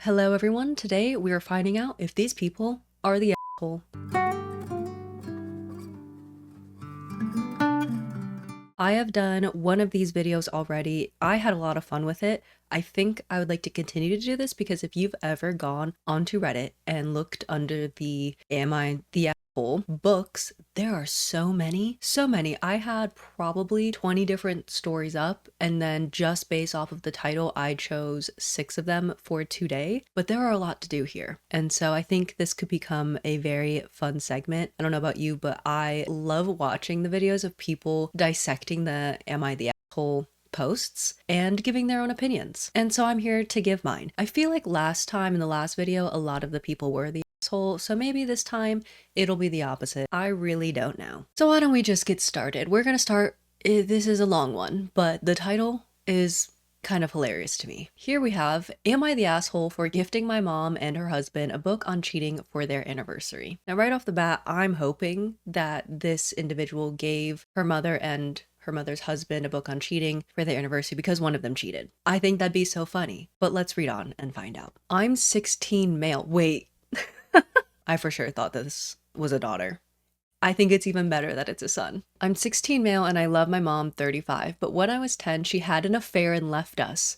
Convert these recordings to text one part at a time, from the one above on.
Hello everyone, today we are finding out if these people are the asshole. I have done one of these videos already. I had a lot of fun with it. I think I would like to continue to do this because if you've ever gone onto Reddit and looked under the Am I the Asshole books, there are so many, so many. I had probably 20 different stories up, and then just based off of the title, I chose 6 of them for today, but there are a lot to do here. And so I think this could become a very fun segment. I don't know about you, but I love watching the videos of people dissecting the Am I the Asshole posts and giving their own opinions. And so I'm here to give mine. I feel like last time in the last video, a lot of the people were the asshole, so maybe this time it'll be the opposite. I really don't know. So why don't we just get started? We're gonna start, this is a long one, but the title is kind of hilarious to me. Here we have, Am I the Asshole for Gifting My Mom and Her Husband a Book on Cheating for Their Anniversary? Now right off the bat, I'm hoping that this individual gave her mother and her mother's husband a book on cheating for their anniversary because one of them cheated. I think that'd be so funny, but let's read on and find out. I'm 16 male. Wait, I for sure thought this was a daughter. I think it's even better that it's a son. I'm 16 male and I love my mom, 35, but when I was 10, she had an affair and left us.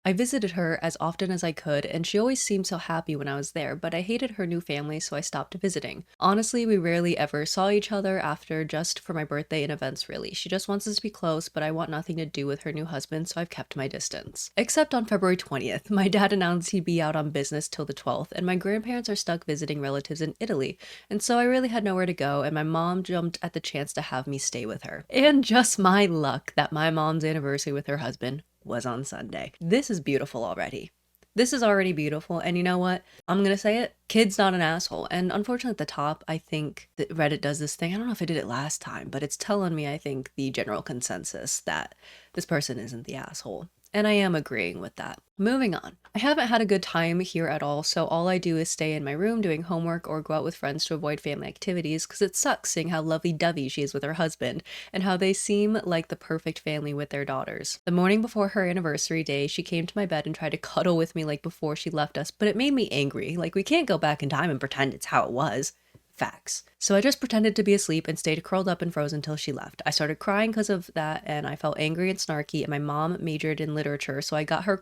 I visited her as often as I could, and she always seemed so happy when I was there, but I hated her new family, so I stopped visiting. Honestly, we rarely ever saw each other after just for my birthday and events, really. She just wants us to be close, but I want nothing to do with her new husband, so I've kept my distance. Except on February 20th, my dad announced he'd be out on business till the 12th, and my grandparents are stuck visiting relatives in Italy, and so I really had nowhere to go, and my mom jumped at the chance to have me stay with her. And just my luck that my mom's anniversary with her husband was on Sunday. This is beautiful already. This is already beautiful, and you know what? I'm gonna say it. Kid's not an asshole. And unfortunately at the top, I think that Reddit does this thing. I don't know if I did it last time, but it's telling me, I think, the general consensus that this person isn't the asshole. And I am agreeing with that. Moving on. I haven't had a good time here at all, so all I do is stay in my room doing homework or go out with friends to avoid family activities because it sucks seeing how lovey-dovey she is with her husband and how they seem like the perfect family with their daughters. The morning before her anniversary day, she came to my bed and tried to cuddle with me like before she left us, but it made me angry. Like, we can't go back in time and pretend it's how it was. Facts. So I just pretended to be asleep and stayed curled up and frozen until she left. I started crying because of that, and I felt angry and snarky, and my mom majored in literature, so I got her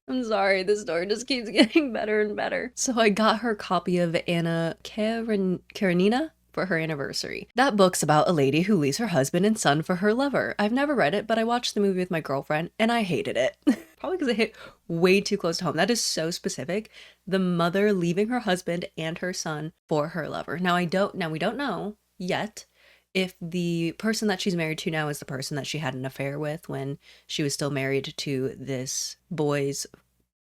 I'm sorry, this story just keeps getting better and better. So I got her copy of Anna Karenina for her anniversary. That book's about a lady who leaves her husband and son for her lover. I've never read it, but I watched the movie with my girlfriend and I hated it. Probably because it hit way too close to home. That is so specific. The mother leaving her husband and her son for her lover. Now we don't know yet if the person that she's married to now is the person that she had an affair with when she was still married to this boy's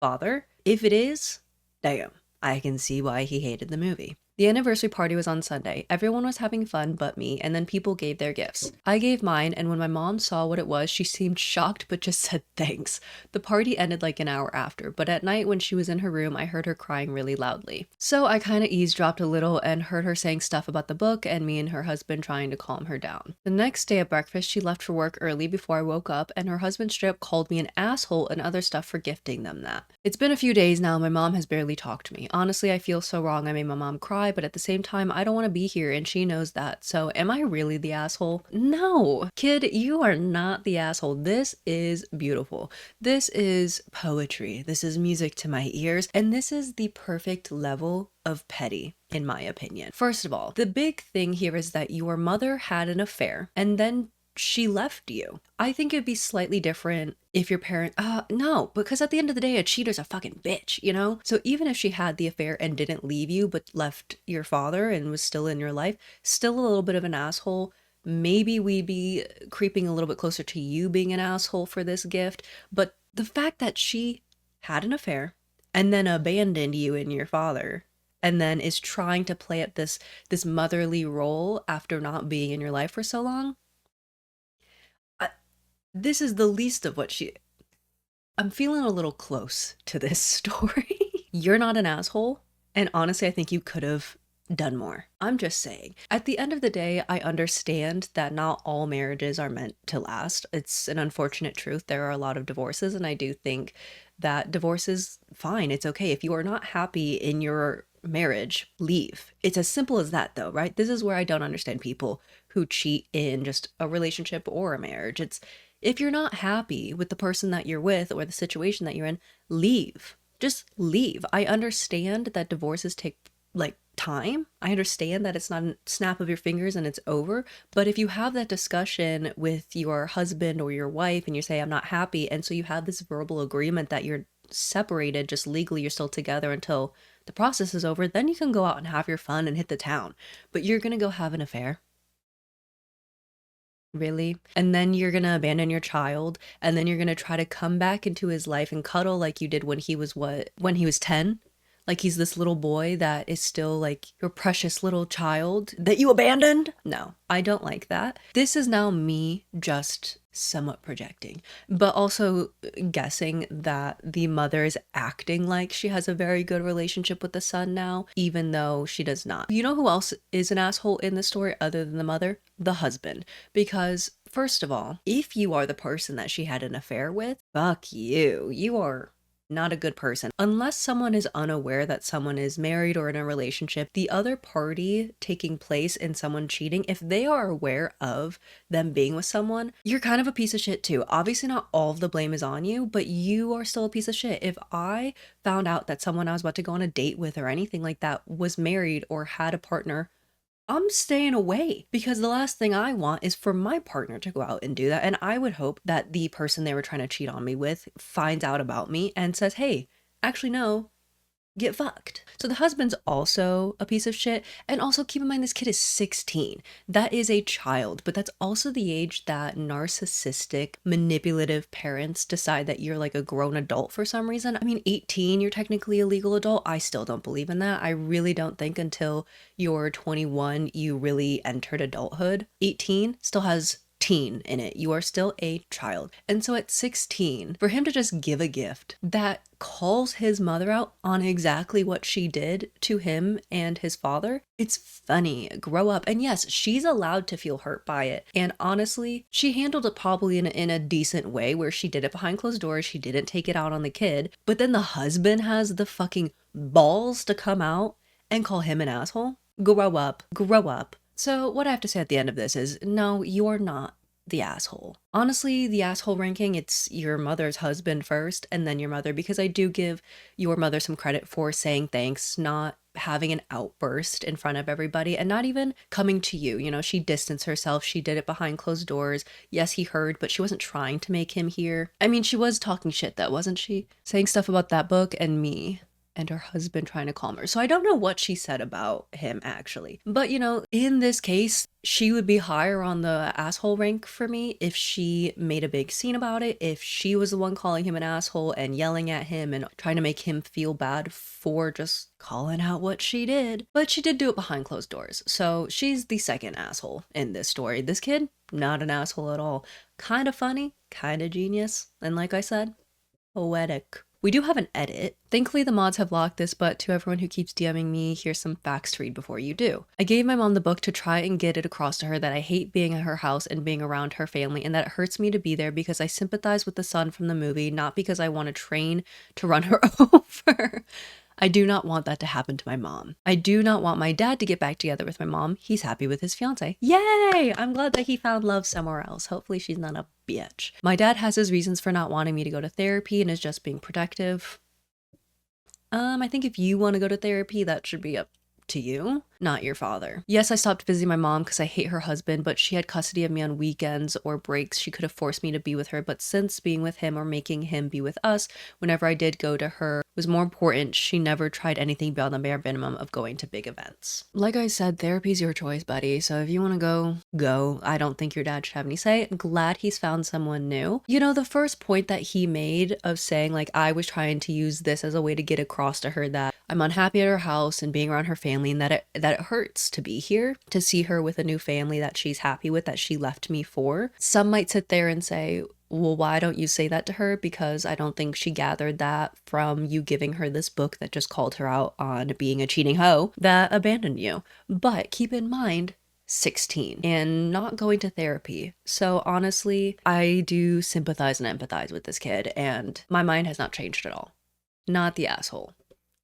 father. If it is, damn, I can see why he hated the movie. The anniversary party was on Sunday. Everyone was having fun but me, and then people gave their gifts. I gave mine, and when my mom saw what it was, she seemed shocked but just said thanks. The party ended like an hour after, but at night when she was in her room, I heard her crying really loudly. So I kind of eavesdropped a little and heard her saying stuff about the book and me and her husband trying to calm her down. The next day at breakfast, she left for work early before I woke up, and her husband straight up called me an asshole and other stuff for gifting them that. It's been a few days now, and my mom has barely talked to me. Honestly, I feel so wrong I made my mom cry, but at the same time, I don't want to be here and she knows that. So am I really the asshole? No, kid, you are not the asshole. This is beautiful. This is poetry. This is music to my ears. And this is the perfect level of petty, in my opinion. First of all, the big thing here is that your mother had an affair and then she left you. I think it'd be slightly different if your parent, no, because at the end of the day, a cheater's a fucking bitch, you know? So even if she had the affair and didn't leave you, but left your father and was still in your life, still a little bit of an asshole. Maybe we'd be creeping a little bit closer to you being an asshole for this gift. But the fact that she had an affair and then abandoned you and your father, and then is trying to play at this motherly role after not being in your life for so long, this is the least of what she... I'm feeling a little close to this story. You're not an asshole. And honestly, I think you could have done more. I'm just saying. At the end of the day, I understand that not all marriages are meant to last. It's an unfortunate truth. There are a lot of divorces, and I do think that divorce is fine. It's okay. If you are not happy in your marriage, leave. It's as simple as that, though, right? This is where I don't understand people who cheat in just a relationship or a marriage. It's if you're not happy with the person that you're with or the situation that you're in, leave. Just leave. I understand that divorces take like time. I understand that it's not a snap of your fingers and it's over. But if you have that discussion with your husband or your wife and you say, I'm not happy, and so you have this verbal agreement that you're separated, just legally you're still together until the process is over, then you can go out and have your fun and hit the town. But you're gonna go have an affair? Really? And then you're gonna abandon your child, and then you're gonna try to come back into his life and cuddle like you did when he was what? When he was 10? Like he's this little boy that is still like your precious little child that you abandoned? No, I don't like that. This is now me just somewhat projecting, but also guessing that the mother is acting like she has a very good relationship with the son now, even though she does not. You know who else is an asshole in the story other than the mother? The husband. Because first of all, if you are the person that she had an affair with, fuck you. You are not a good person. Unless someone is unaware that someone is married or in a relationship, the other party taking place in someone cheating, if they are aware of them being with someone, you're kind of a piece of shit too. Obviously, not all of the blame is on you, but you are still a piece of shit. If I found out that someone I was about to go on a date with or anything like that was married or had a partner, I'm staying away because the last thing I want is for my partner to go out and do that. And I would hope that the person they were trying to cheat on me with finds out about me and says, hey, actually, no, get fucked. So the husband's also a piece of shit. And also keep in mind, this kid is 16. That is a child, but that's also the age that narcissistic, manipulative parents decide that you're like a grown adult for some reason. I mean, 18, you're technically a legal adult. I still don't believe in that. I really don't think until you're 21, you really entered adulthood. 18 still has teen in it. You are still a child. And so at 16, for him to just give a gift that calls his mother out on exactly what she did to him and his father, it's funny. Grow up. And yes, she's allowed to feel hurt by it. And honestly, she handled it probably in a decent way where she did it behind closed doors. She didn't take it out on the kid. But then the husband has the fucking balls to come out and call him an asshole. Grow up. Grow up. So what I have to say at the end of this is, no, you're not the asshole. Honestly, the asshole ranking, it's your mother's husband first and then your mother, because I do give your mother some credit for saying thanks, not having an outburst in front of everybody and not even coming to you. You know, she distanced herself. She did it behind closed doors. Yes, he heard, but she wasn't trying to make him hear. I mean, she was talking shit though, wasn't she? Saying stuff about that book and me and her husband trying to calm her. So I don't know what she said about him actually. But you know, in this case, she would be higher on the asshole rank for me if she made a big scene about it, if she was the one calling him an asshole and yelling at him and trying to make him feel bad for just calling out what she did. But she did do it behind closed doors. So she's the second asshole in this story. This kid, not an asshole at all. Kind of funny, kind of genius. And like I said, poetic. We do have an edit. Thankfully, the mods have locked this, but to everyone who keeps DMing me, here's some facts to read before you do. I gave my mom the book to try and get it across to her that I hate being at her house and being around her family, and that it hurts me to be there because I sympathize with the son from the movie, not because I want to train to run her over. I do not want that to happen to my mom. I do not want my dad to get back together with my mom. He's happy with his fiance. Yay! I'm glad that he found love somewhere else. Hopefully she's not a bitch. My dad has his reasons for not wanting me to go to therapy and is just being protective. I think if you want to go to therapy, that should be up to you, not your father. Yes, I stopped visiting my mom because I hate her husband, but she had custody of me on weekends or breaks. She could have forced me to be with her, but since being with him or making him be with us, whenever I did go to her, was more important. She never tried anything beyond the bare minimum of going to big events. Like I said, therapy's your choice, buddy. So if you want to go, go. I don't think your dad should have any say. I'm glad he's found someone new. You know, the first point that he made of saying like, I was trying to use this as a way to get across to her that I'm unhappy at her house and being around her family, and that it hurts to be here, to see her with a new family that she's happy with, that she left me for. Some might sit there and say, well, why don't you say that to her? Because I don't think she gathered that from you giving her this book that just called her out on being a cheating hoe that abandoned you. But keep in mind, 16 and not going to therapy. So honestly, I do sympathize and empathize with this kid, and my mind has not changed at all. Not the asshole.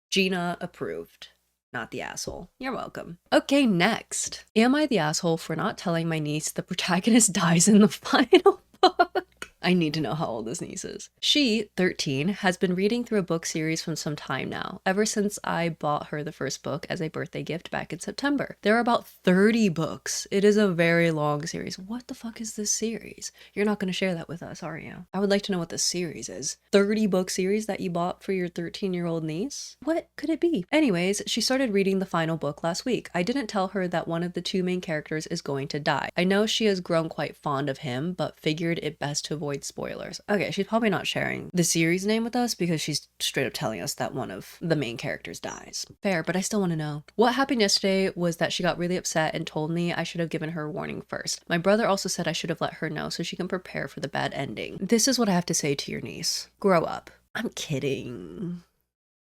Gina approved. Not the asshole. You're welcome. Okay, next. Am I the asshole for not telling my niece the protagonist dies in the final book? I need to know how old this niece is. She, 13, has been reading through a book series for some time now, ever since I bought her the first book as a birthday gift back in September. There are about 30 books. It is a very long series. What the fuck is this series? You're not going to share that with us, are you? I would like to know what this series is. 30 book series that you bought for your 13-year-old niece? What could it be? Anyways, she started reading the final book last week. I didn't tell her that one of the two main characters is going to die. I know she has grown quite fond of him, but figured it best to avoid spoilers. Okay, she's probably not sharing the series name with us because she's straight up telling us that one of the main characters dies. Fair, but I still want to know. What happened yesterday was that she got really upset and told me I should have given her a warning first. My brother also said I should have let her know so she can prepare for the bad ending. This is what I have to say to your niece. Grow up. I'm kidding.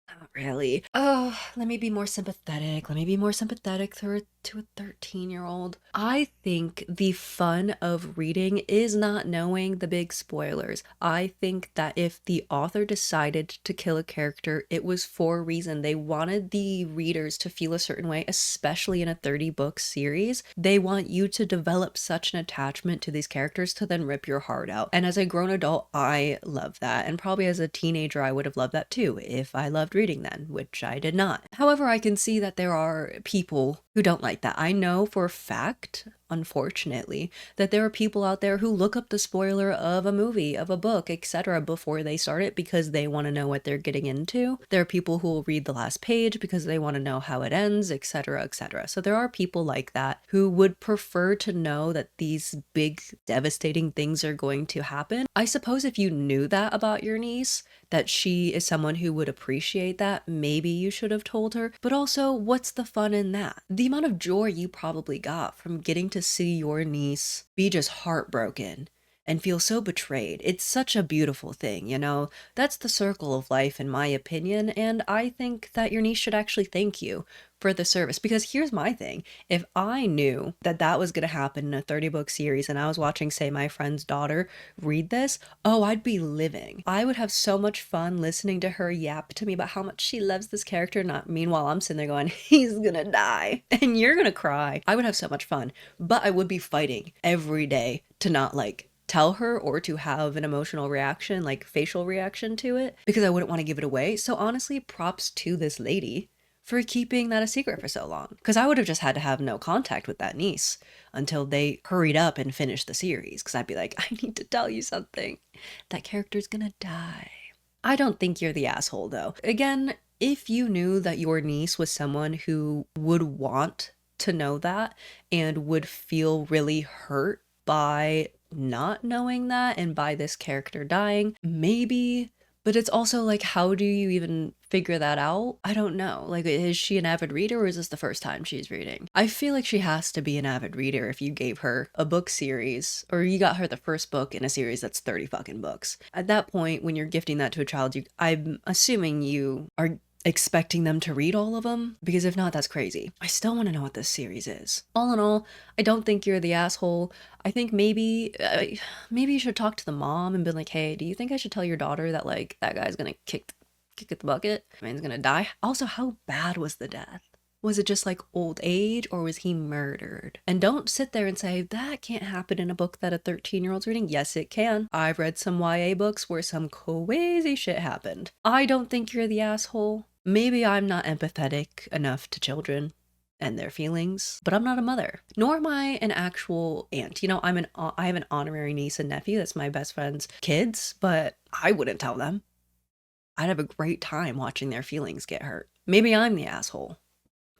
Not really. Oh, let me be more sympathetic. Let me be more sympathetic to a 13-year-old. I think the fun of reading is not knowing the big spoilers. I think that if the author decided to kill a character, it was for a reason. They wanted the readers to feel a certain way, especially in a 30-book series. They want you to develop such an attachment to these characters to then rip your heart out. And as a grown adult, I love that. And probably as a teenager, I would have loved that too, if I loved reading then, which I did not. However, I can see that there are people who don't like that. I know for a fact, unfortunately, that there are people out there who look up the spoiler of a movie, of a book, etc. before they start it because they want to know what they're getting into. There are people who will read the last page because they want to know how it ends, etc., etc. So there are people like that who would prefer to know that these big, devastating things are going to happen. I suppose if you knew that about your niece, that she is someone who would appreciate that, maybe you should have told her. But also, what's the fun in that? The amount of joy you probably got from getting to see your niece be just heartbroken and feel so betrayed. It's such a beautiful thing, you know? That's the circle of life, in my opinion, and I think that your niece should actually thank you for the service. Because here's my thing. If I knew that that was going to happen in a 30-book series and I was watching, say, my friend's daughter read this, oh, I'd be living. I would have so much fun listening to her yap to me about how much she loves this character. Not meanwhile, I'm sitting there going, he's gonna die and you're gonna cry. I would have so much fun, but I would be fighting every day to not tell her or to have an emotional reaction, like facial reaction to it, because I wouldn't want to give it away. So honestly, props to this lady for keeping that a secret for so long, because I would have just had to have no contact with that niece until they hurried up and finished the series, because I'd be like, I need to tell you something. That character's gonna die. I don't think you're the asshole though. Again, if you knew that your niece was someone who would want to know that and would feel really hurt by not knowing that and by this character dying, maybe. But it's also like, how do you even figure that out? I don't know. Like, is she an avid reader or is this the first time she's reading? I feel like she has to be an avid reader if you gave her a book series or you got her the first book in a series that's 30 fucking books. At that point, when you're gifting that to a child, I'm assuming you are expecting them to read all of them, because if not, that's crazy. I still want to know what this series is. All in all, I don't think you're the asshole. I think maybe you should talk to the mom and be like, hey, do you think I should tell your daughter that that guy's gonna kick at the bucket? Man's gonna die. Also, how bad was the death? Was it just old age or was he murdered? And don't sit there and say, that can't happen in a book that a 13-year-old's reading. Yes, it can. I've read some YA books where some crazy shit happened. I don't think you're the asshole. Maybe I'm not empathetic enough to children and their feelings, but I'm not a mother, nor am I an actual aunt. You know, I have an honorary niece and nephew. That's my best friend's kids, but I wouldn't tell them. I'd have a great time watching their feelings get hurt. Maybe I'm the asshole.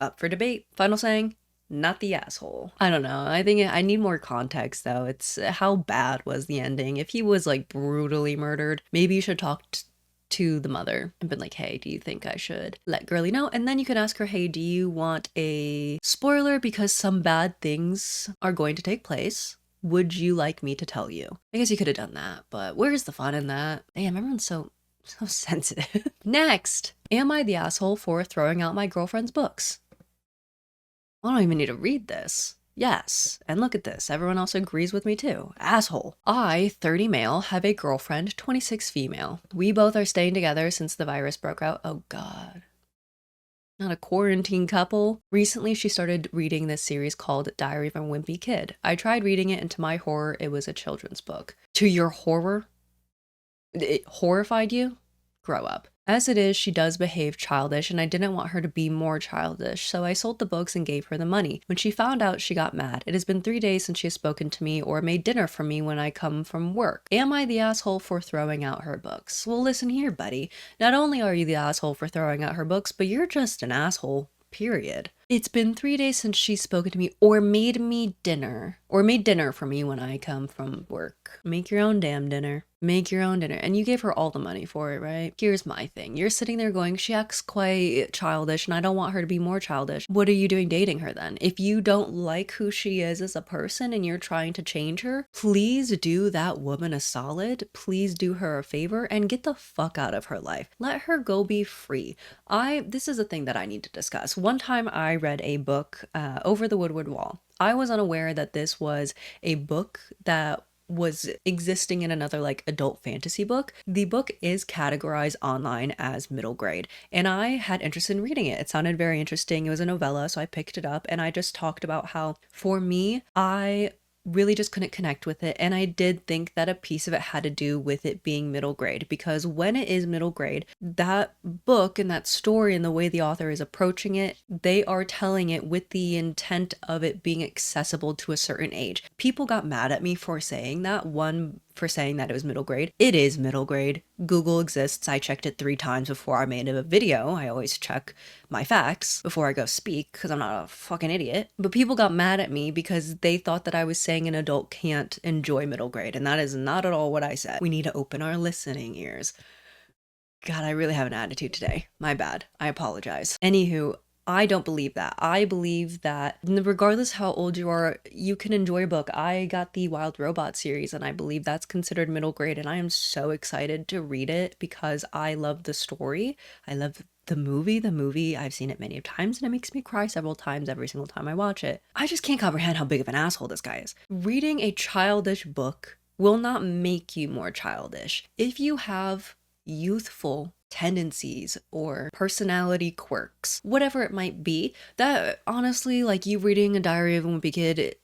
Up for debate. Final saying, not the asshole. I don't know. I think I need more context though. It's how bad was the ending? If he was brutally murdered, maybe you should talk to the mother and been like, hey, do you think I should let girly know? And then you can ask her, hey, do you want a spoiler because some bad things are going to take place? Would you like me to tell you? I guess you could have done that, but where's the fun in that? Damn, everyone's so sensitive. Next, am I the asshole for throwing out my girlfriend's books? I don't even need to read this. Yes, and look at this. Everyone else agrees with me too. Asshole. I, 30 male, have a girlfriend, 26 female. We both are staying together since the virus broke out. Oh God. Not a quarantine couple. Recently, she started reading this series called Diary of a Wimpy Kid. I tried reading it, and to my horror, it was a children's book. To your horror? It horrified you? Grow up. As it is, she does behave childish, and I didn't want her to be more childish, so I sold the books and gave her the money. When she found out, she got mad. It has been 3 days since she has spoken to me or made dinner for me when I come from work. Am I the asshole for throwing out her books? Well, listen here, buddy. Not only are you the asshole for throwing out her books, but you're just an asshole. Period. It's been 3 days since she's spoken to me or made me dinner or made dinner for me when I come from work. Make your own damn dinner. Make your own dinner. And you gave her all the money for it, right? Here's my thing. You're sitting there going, she acts quite childish and I don't want her to be more childish. What are you doing dating her then? If you don't like who she is as a person and you're trying to change her, please do that woman a solid. Please do her a favor and get the fuck out of her life. Let her go be free. This is a thing that I need to discuss. One time I read a book, Over the Woodward Wall. I was unaware that this was a book that was existing in another like adult fantasy book. The book is categorized online as middle grade, and I had interest in reading it. It sounded very interesting. It was a novella, so I picked it up and I just talked about how for me, I really just couldn't connect with it. And I did think that a piece of it had to do with it being middle grade, because when it is middle grade, that book and that story and the way the author is approaching it, they are telling it with the intent of it being accessible to a certain age. People got mad at me for saying that. One, for saying that it was middle grade. It is middle grade. Google exists. I checked it 3 times before I made a video. I always check my facts before I go speak because I'm not a fucking idiot. But people got mad at me because they thought that I was saying an adult can't enjoy middle grade, and that is not at all what I said. We need to open our listening ears. God, I really have an attitude today. My bad. I apologize. Anywho, I don't believe that. I believe that regardless how old you are, you can enjoy a book. I got the Wild Robot series and I believe that's considered middle grade, and I am so excited to read it because I love the story. I love the movie. The movie, I've seen it many times and it makes me cry several times every single time I watch it. I just can't comprehend how big of an asshole this guy is. Reading a childish book will not make you more childish. If you have youthful tendencies or personality quirks, whatever it might be, that honestly, like you reading a Diary of a Wimpy Kid,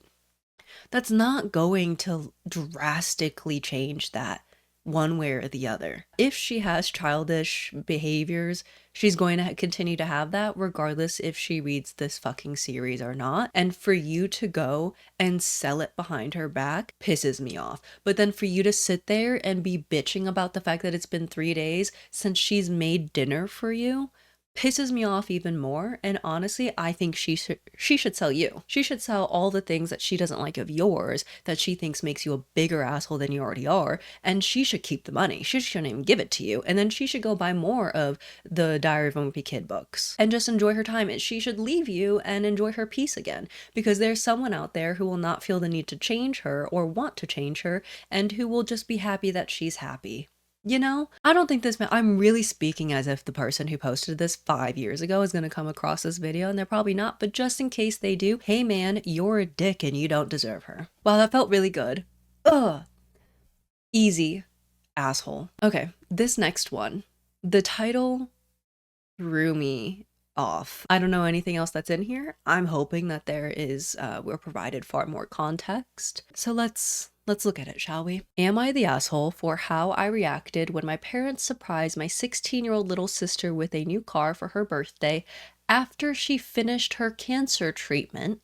that's not going to drastically change that one way or the other. If she has childish behaviors, she's going to continue to have that regardless if she reads this fucking series or not. And for you to go and sell it behind her back pisses me off. But then for you to sit there and be bitching about the fact that it's been 3 days since she's made dinner for you pisses me off even more. And honestly, I think she should sell you. She should sell all the things that she doesn't like of yours that she thinks makes you a bigger asshole than you already are, and she should keep the money. She shouldn't even give it to you, and then she should go buy more of the Diary of a Wimpy Kid books and just enjoy her time. And she should leave you and enjoy her peace again, because there's someone out there who will not feel the need to change her or want to change her, and who will just be happy that she's happy. You know, I don't think I'm really speaking as if the person who posted this 5 years ago is going to come across this video, and they're probably not, but just in case they do, hey man, you're a dick and you don't deserve her. Wow, that felt really good. Ugh. Easy, asshole. Okay, this next one. The title threw me off. I don't know anything else that's in here. I'm hoping that we're provided far more context. So let's look at it, shall we? Am I the asshole for how I reacted when my parents surprised my 16-year-old little sister with a new car for her birthday after she finished her cancer treatment?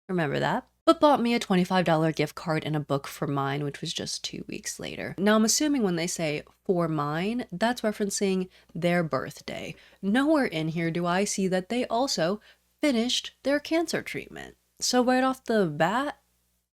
Remember that? But bought me a $25 gift card and a book for mine, which was just 2 weeks later. Now, I'm assuming when they say for mine, that's referencing their birthday. Nowhere in here do I see that they also finished their cancer treatment. So right off the bat,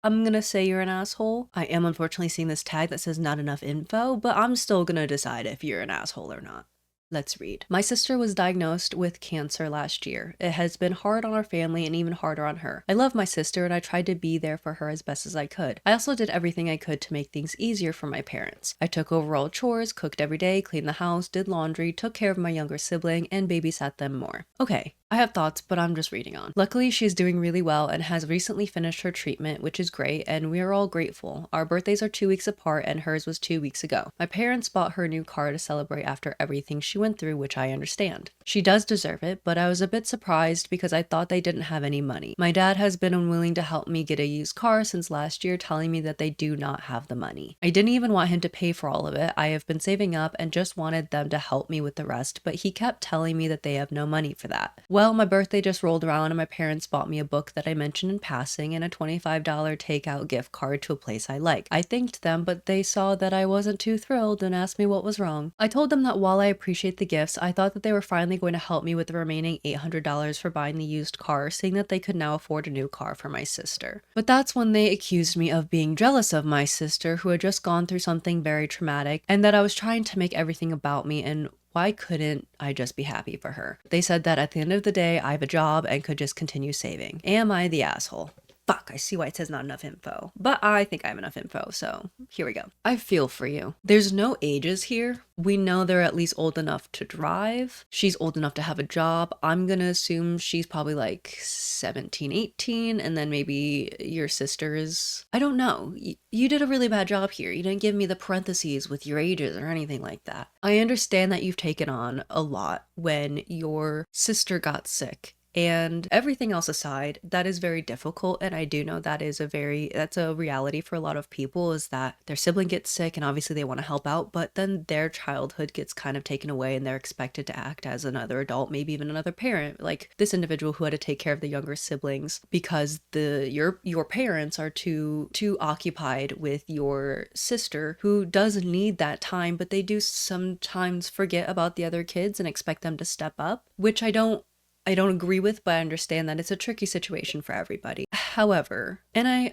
I'm gonna say you're an asshole. I am unfortunately seeing this tag that says not enough info, but I'm still gonna decide if you're an asshole or not. Let's read. My sister was diagnosed with cancer last year. It has been hard on our family and even harder on her. I love my sister and I tried to be there for her as best as I could. I also did everything I could to make things easier for my parents. I took over all chores, cooked every day, cleaned the house, did laundry, took care of my younger sibling, and babysat them more. Okay, I have thoughts, but I'm just reading on. Luckily, she's doing really well and has recently finished her treatment, which is great, and we are all grateful. Our birthdays are 2 weeks apart, and hers was 2 weeks ago. My parents bought her a new car to celebrate after everything she went through, which I understand. She does deserve it, but I was a bit surprised because I thought they didn't have any money. My dad has been unwilling to help me get a used car since last year, telling me that they do not have the money. I didn't even want him to pay for all of it. I have been saving up and just wanted them to help me with the rest, but he kept telling me that they have no money for that. Well, my birthday just rolled around and my parents bought me a book that I mentioned in passing and a $25 takeout gift card to a place I like. I thanked them, but they saw that I wasn't too thrilled and asked me what was wrong. I told them that while I appreciate the gifts, I thought that they were finally going to help me with the remaining $800 for buying the used car, saying that they could now afford a new car for my sister. But that's when they accused me of being jealous of my sister, who had just gone through something very traumatic, and that I was trying to make everything about me and why couldn't I just be happy for her? They said that at the end of the day, I have a job and could just continue saving. Am I the asshole? Fuck, I see why it says not enough info. But I think I have enough info, so here we go. I feel for you. There's no ages here. We know they're at least old enough to drive. She's old enough to have a job. I'm gonna assume she's probably like 17, 18, and then maybe your sister is... I don't know. You did a really bad job here. You didn't give me the parentheses with your ages or anything like that. I understand that you've taken on a lot when your sister got sick. And everything else aside, that is very difficult. And I do know that is that's a reality for a lot of people, is that their sibling gets sick and obviously they want to help out, but then their childhood gets kind of taken away and they're expected to act as another adult, maybe even another parent, like this individual who had to take care of the younger siblings because your parents are too occupied with your sister, who does need that time, but they do sometimes forget about the other kids and expect them to step up, which I don't agree with, but I understand that it's a tricky situation for everybody. However, and I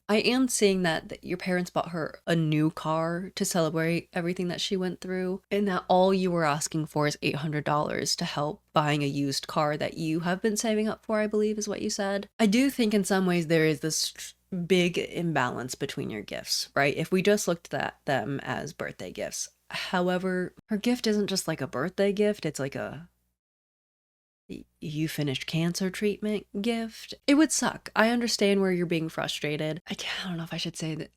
am seeing that your parents bought her a new car to celebrate everything that she went through, and that all you were asking for is $800 to help buying a used car that you have been saving up for, I believe is what you said. I do think in some ways there is this big imbalance between your gifts, right? If we just looked at them as birthday gifts. However, her gift isn't just like a birthday gift, it's like a you finished cancer treatment gift. It would suck. I understand where you're being frustrated. I don't know if I should say that.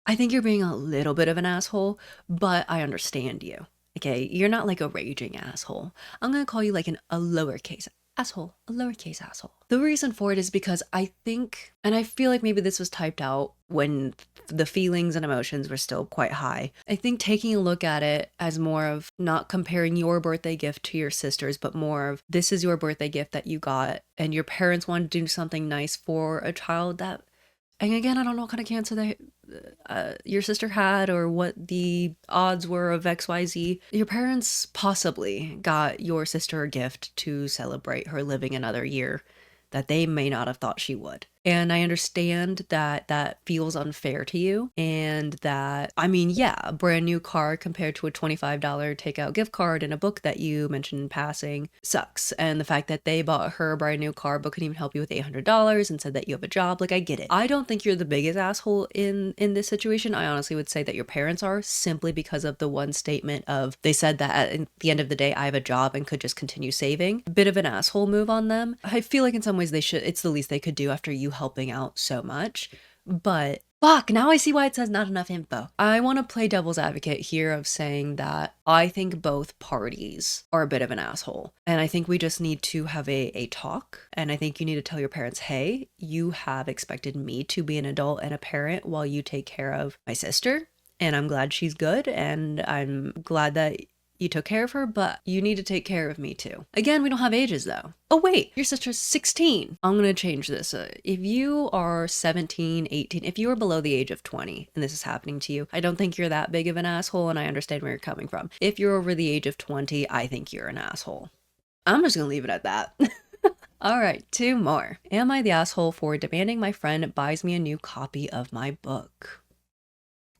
I think you're being a little bit of an asshole, but I understand you. Okay, you're not like a raging asshole. I'm gonna call you like a lowercase asshole, a lowercase asshole. The reason for it is because I think, and I feel like maybe this was typed out when the feelings and emotions were still quite high. I think taking a look at it as more of not comparing your birthday gift to your sister's, but more of this is your birthday gift that you got and your parents wanted to do something nice for a child that, and again, I don't know what kind of cancer your sister had or what the odds were of XYZ. Your parents possibly got your sister a gift to celebrate her living another year that they may not have thought she would. And I understand that that feels unfair to you, and that, I mean, yeah, a brand new car compared to a $25 takeout gift card and a book that you mentioned in passing sucks. And the fact that they bought her a brand new car but couldn't even help you with $800 and said that you have a job, like, I get it. I don't think you're the biggest asshole in this situation. I honestly would say that your parents are, simply because of the one statement of, they said that at the end of the day, I have a job and could just continue saving. Bit of an asshole move on them. I feel like in some ways it's the least they could do after you helping out so much. But fuck, now I see why it says not enough info. I want to play devil's advocate here of saying that I think both parties are a bit of an asshole. And I think we just need to have a talk. And I think you need to tell your parents, hey, you have expected me to be an adult and a parent while you take care of my sister. And I'm glad she's good. And I'm glad that you took care of her, but you need to take care of me too. Again, we don't have ages though. Oh wait, your sister's 16. I'm gonna change this. If you are 17, 18, if you are below the age of 20 and this is happening to you, I don't think you're that big of an asshole, and I understand where you're coming from. If you're over the age of 20, I think you're an asshole. I'm just gonna leave it at that. All right, two more. Am I the asshole for demanding my friend buys me a new copy of my book?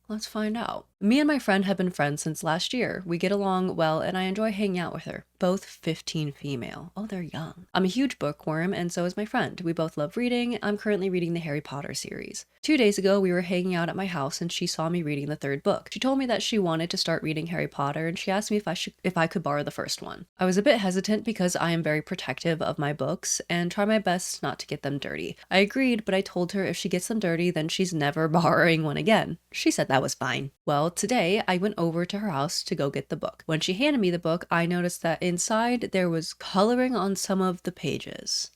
Let's find out. Me and my friend have been friends since last year. We get along well and I enjoy hanging out with her. Both 15 female. Oh, they're young. I'm a huge bookworm and so is my friend. We both love reading. I'm currently reading the Harry Potter series. 2 days ago, we were hanging out at my house and she saw me reading the third book. She told me that she wanted to start reading Harry Potter and she asked me if I could borrow the first one. I was a bit hesitant because I am very protective of my books and try my best not to get them dirty. I agreed, but I told her if she gets them dirty, then she's never borrowing one again. She said that was fine. Well, today I went over to her house to go get the book. When she handed me the book, I noticed that inside there was coloring on some of the pages.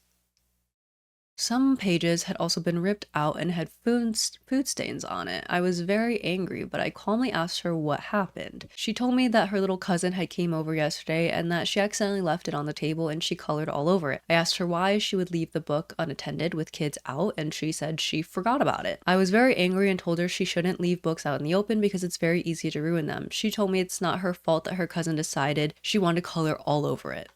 Some pages had also been ripped out and had food stains on it. I was very angry, but I calmly asked her what happened. She told me that her little cousin had came over yesterday and that she accidentally left it on the table and she colored all over it. I asked her why she would leave the book unattended with kids out and she said she forgot about it. I was very angry and told her she shouldn't leave books out in the open because it's very easy to ruin them. She told me it's not her fault that her cousin decided she wanted to color all over it.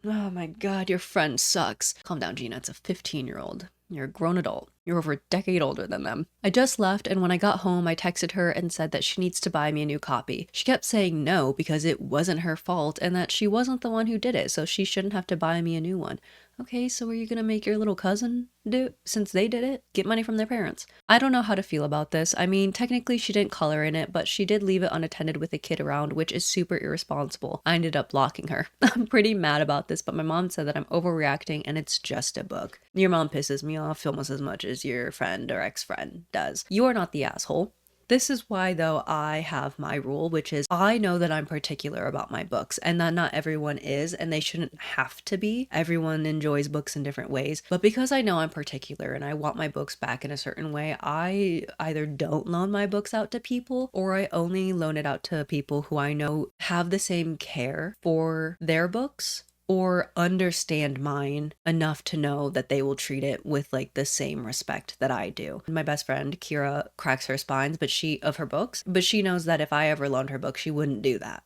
Oh my god, your friend sucks. Calm down, Gina. It's a 15-year-old. You're a grown adult. You're over a decade older than them. I just left, and when I got home, I texted her and said that she needs to buy me a new copy. She kept saying no because it wasn't her fault and that she wasn't the one who did it, so she shouldn't have to buy me a new one. Okay, so are you gonna make your little cousin do it since they did it? Get money from their parents. I don't know how to feel about this. I mean, technically she didn't color in it, but she did leave it unattended with a kid around, which is super irresponsible. I ended up blocking her. I'm pretty mad about this, but my mom said that I'm overreacting and it's just a book. Your mom pisses me off almost as much as your friend or ex-friend does. You are not the asshole. This is why, though, I have my rule, which is I know that I'm particular about my books and that not everyone is, and they shouldn't have to be. Everyone enjoys books in different ways. But because I know I'm particular and I want my books back in a certain way, I either don't loan my books out to people or I only loan it out to people who I know have the same care for their books or understand mine enough to know that they will treat it with like the same respect that I do. My best friend Kira cracks her spines of her books, but she knows that if I ever loaned her book, she wouldn't do that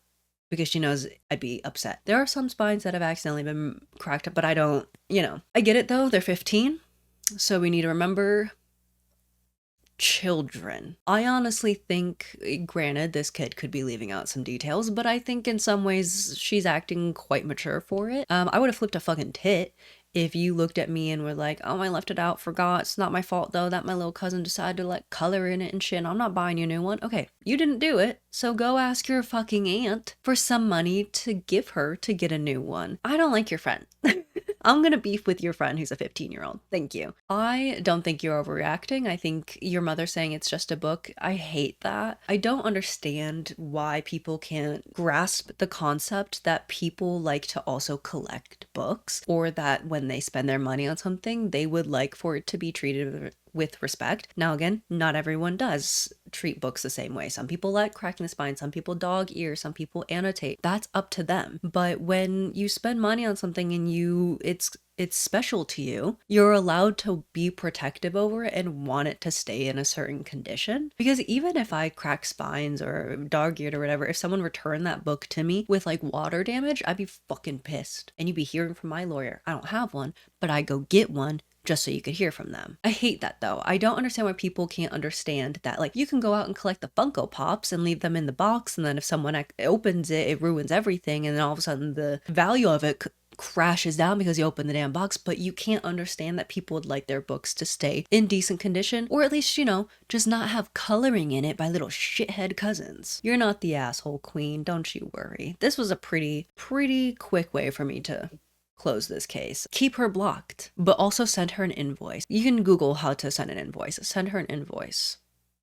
because she knows I'd be upset. There are some spines that have accidentally been cracked, but I don't, I get it though, they're 15, so we need to remember children. I honestly think, granted, this kid could be leaving out some details, but I think in some ways she's acting quite mature for it. I would have flipped a fucking tit if you looked at me and were like, oh, I left it out, forgot, it's not my fault though that my little cousin decided to like color in it and shit, I'm not buying you a new one. Okay, you didn't do it, so go ask your fucking aunt for some money to give her to get a new one. I don't like your friend. I'm gonna beef with your friend who's a 15-year-old. Thank you. I don't think you're overreacting. I think your mother saying it's just a book, I hate that. I don't understand why people can't grasp the concept that people like to also collect books, or that when they spend their money on something, they would like for it to be treated with respect. Now again, not everyone does treat books the same way. Some people like cracking the spine, some people dog ear, some people annotate. That's up to them. But when you spend money on something and it's special to you, you're allowed to be protective over it and want it to stay in a certain condition. Because even if I crack spines or dog eared or whatever, if someone returned that book to me with like water damage, I'd be fucking pissed. And you'd be hearing from my lawyer, I don't have one, but I go get one just so you could hear from them. I hate that though. I don't understand why people can't understand that like you can go out and collect the Funko Pops and leave them in the box, and then if someone opens it, it ruins everything, and then all of a sudden the value of it crashes down because you open the damn box. But you can't understand that people would like their books to stay in decent condition, or at least, just not have coloring in it by little shithead cousins. You're not the asshole queen, don't you worry. This was a pretty quick way for me to close this case. Keep her blocked, but also send her an invoice. You can Google how to send an invoice. Send her an invoice.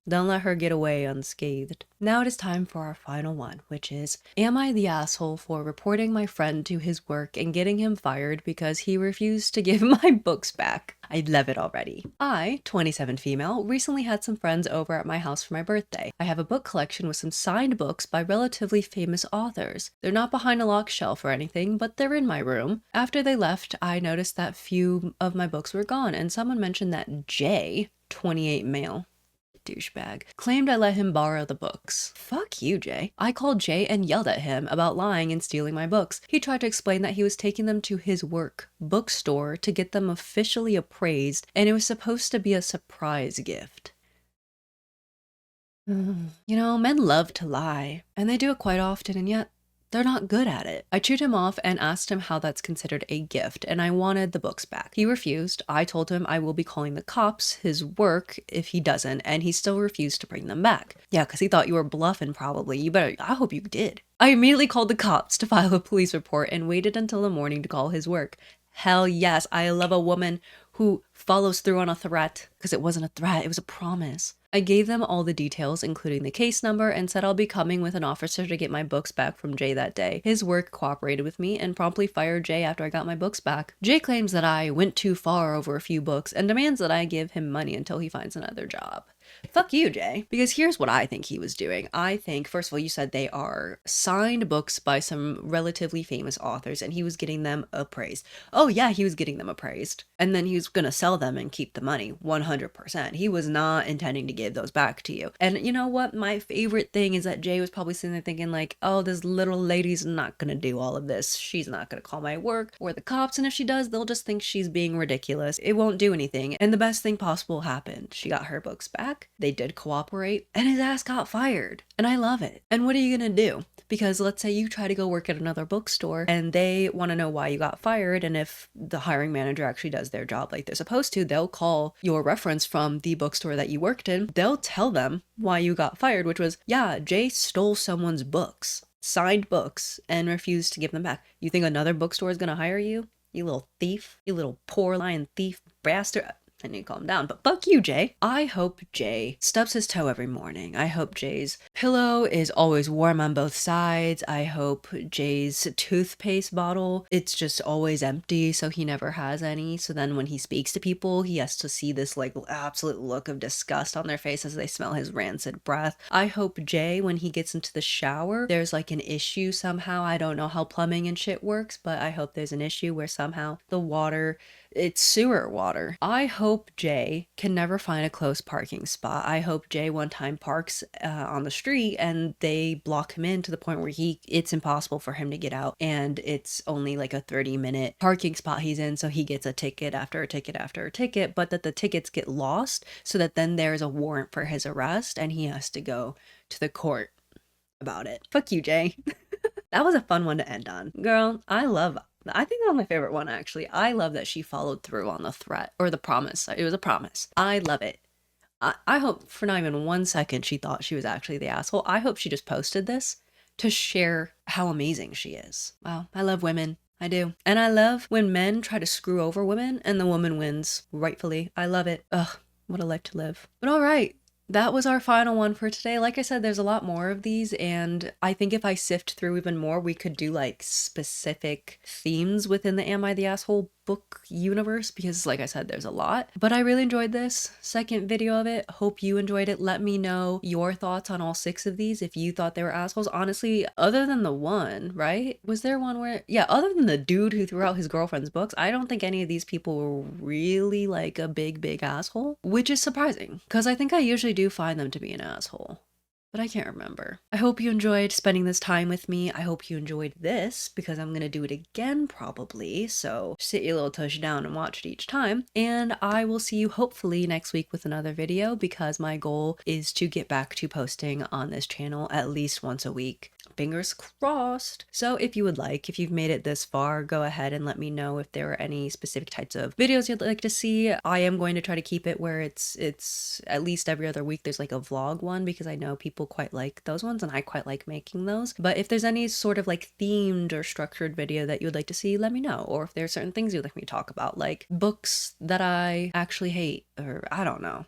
Don't let her get away unscathed. Now it is time for our final one, which is, am I the asshole for reporting my friend to his work and getting him fired because he refused to give my books back? I love it already. I, 27 female, recently had some friends over at my house for my birthday. I have a book collection with some signed books by relatively famous authors. They're not behind a locked shelf or anything, but they're in my room. After they left, I noticed that few of my books were gone, and someone mentioned that J, 28 male, douchebag. Claimed I let him borrow the books. Fuck you, Jay. I called Jay and yelled at him about lying and stealing my books. He tried to explain that he was taking them to his work bookstore to get them officially appraised, and it was supposed to be a surprise gift. You know, men love to lie, and they do it quite often, and yet they're not good at it. I chewed him off and asked him how that's considered a gift, and I wanted the books back. He refused. I told him I will be calling the cops, his work, if he doesn't, and he still refused to bring them back. Yeah, because he thought you were bluffing probably. I hope you did. I immediately called the cops to file a police report and waited until the morning to call his work. Hell yes, I love a woman who follows through on a threat, because it wasn't a threat, it was a promise. I gave them all the details, including the case number, and said I'll be coming with an officer to get my books back from Jay that day. His work cooperated with me and promptly fired Jay after I got my books back. Jay claims that I went too far over a few books and demands that I give him money until he finds another job. Fuck you, Jay. Because here's what I think he was doing. I think, first of all, you said they are signed books by some relatively famous authors and he was getting them appraised. Oh yeah, he was getting them appraised. And then he was gonna sell them and keep the money, 100%. He was not intending to give those back to you. And you know what? My favorite thing is that Jay was probably sitting there thinking like, oh, this little lady's not gonna do all of this. She's not gonna call my work or the cops. And if she does, they'll just think she's being ridiculous. It won't do anything. And the best thing possible happened. She got her books back. They did cooperate and his ass got fired. And I love it. And what are you gonna do? Because let's say you try to go work at another bookstore and they want to know why you got fired. And if the hiring manager actually does their job like they're supposed to, they'll call your reference from the bookstore that you worked in. They'll tell them why you got fired, which was, yeah, Jay stole someone's books, signed books, and refused to give them back. You think another bookstore is going to hire you? You little thief, you little poor lying thief bastard. I need to calm down, but fuck you, Jay. I hope Jay stubs his toe every morning. I hope Jay's pillow is always warm on both sides. I hope Jay's toothpaste bottle, it's just always empty, so he never has any. So then when he speaks to people, he has to see this like absolute look of disgust on their face as they smell his rancid breath. I hope Jay, when he gets into the shower, there's like an issue somehow. I don't know how plumbing and shit works, but I hope there's an issue where somehow the water, it's sewer water. I hope Jay can never find a close parking spot. I hope Jay one time parks on the street and they block him in to the point where it's impossible for him to get out, and it's only like a 30-minute parking spot he's in, so he gets a ticket after a ticket after a ticket, but that the tickets get lost so that then there's a warrant for his arrest and he has to go to the court about it. Fuck you, Jay. That was a fun one to end on. Girl, I think that was my favorite one, actually. I love that she followed through on the threat, or the promise. It was a promise. I love it. I hope for not even 1 second she thought she was actually the asshole. I hope she just posted this to share how amazing she is. Wow, I love women. I do. And I love when men try to screw over women and the woman wins, rightfully. I love it. Ugh, what a life to live. But all right. That was our final one for today. Like I said, there's a lot more of these, and I think if I sift through even more, we could do like specific themes within the Am I the Asshole book universe, because like I said, there's a lot. But I really enjoyed this second video of it. Hope you enjoyed it. Let me know your thoughts on all 6 of these, if you thought they were assholes. Honestly, other than the one, right? Was there one where, yeah, other than the dude who threw out his girlfriend's books, I don't think any of these people were really like a big asshole, which is surprising because I think I usually do find them to be an asshole. But I can't remember. I hope you enjoyed spending this time with me. I hope you enjoyed this, because I'm gonna do it again probably, so sit your little tush down and watch it each time. And I will see you hopefully next week with another video, because my goal is to get back to posting on this channel at least once a week. Fingers crossed. So if you would like, if you've made it this far, go ahead and let me know if there are any specific types of videos you'd like to see. I am going to try to keep it where it's at least every other week there's like a vlog one, because I know people quite like those ones and I quite like making those. But if there's any sort of like themed or structured video that you would like to see, let me know. Or if there's certain things you'd like me to talk about, like books that I actually hate, or I don't know.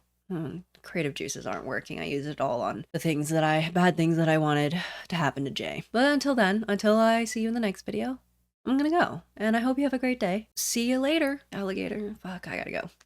Creative juices aren't working. I use it all on the bad things that I wanted to happen to Jay. But until then, until I see you in the next video, I'm gonna go. And I hope you have a great day. See you later, alligator. Fuck, I gotta go.